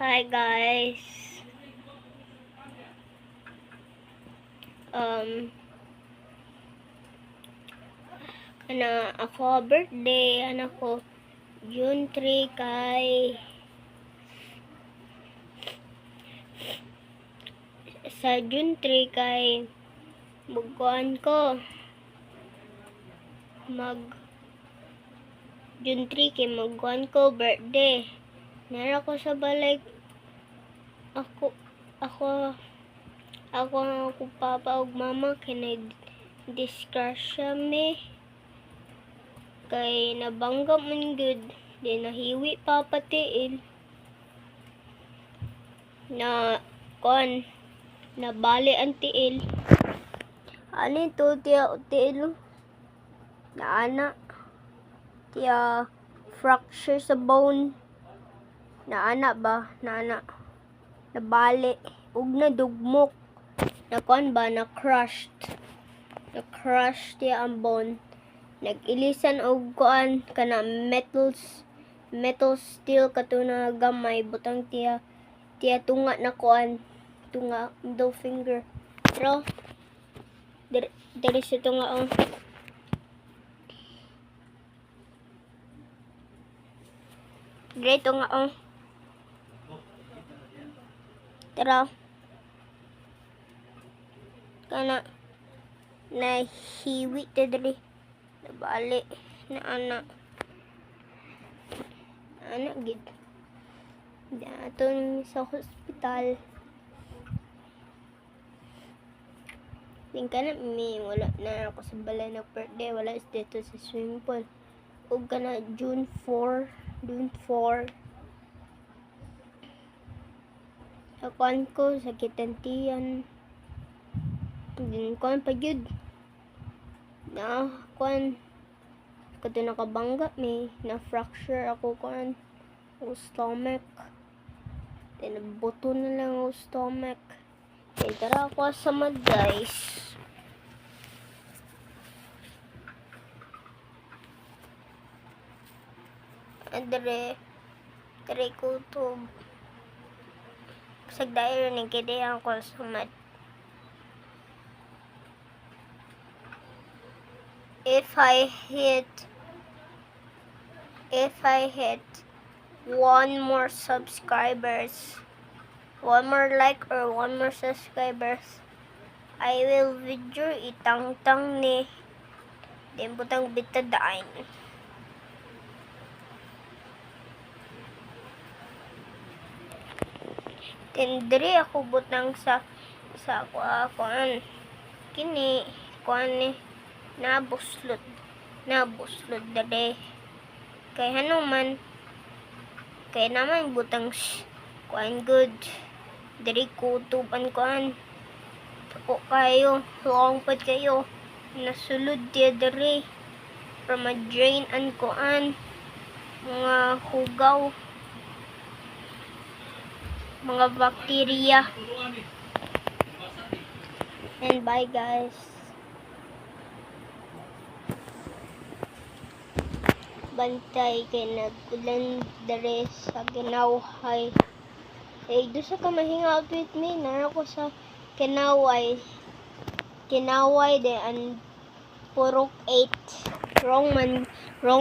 Hi guys. Ako birthday anak ko June 3 kay sa June 3 kay buguan ko June 3 kay magkuhan ko birthday. Nara ko sa balay ako papa ug mama kay disgrasya me kay nabangga man gud di nahiwi papatiil na kon nabali ang tiil ani to tiya tiil na ana tiya fracture sa bone na ana ba na nabali ug nadugmok na kon ba na crush tiya ang bone nag-ilisan og kuan kana metal steel katuna gamay butang tiya tunga na kuan tunga middle finger pero diri sa tunga diri tunga tara kana nahiwi ta diri nabali na ana gid daton sa hospital din kana wala na ako sa balay na birthday wala is dito sa swimming pool ug kana June 4 sa kuan ko sa kitantiyan din kuan pa jud na kuan kato nakabangga may na fracture ako kuan o stomach then buto na lang o stomach kaya tara ako sa mad guys andre ko to sagdayo ni kede ako sa mad if I hit 1 more subscribers, 1 more like or 1 more subscribers, I will video itang-tang ni din butang bitadain. Tindri ako butang sa kuan kini kuan ni nabuslot dali kay hanuman kay naman butang kuan good diri kutuban kuan o kayo long pad kayo nasulod dia diri from a drain an kuan mga hugaw mga bacteria and bye guys. Bantay kay nagulan dere sa Ginaway. Do sa ka mahinga with me na ako sa Ginaway de an Purok 8 wrong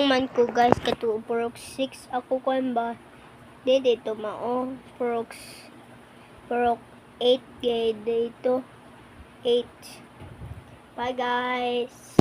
man ko guys katu Purok 6 ako kuan ba dito mao Purok 8 gay dito 8 bye guys.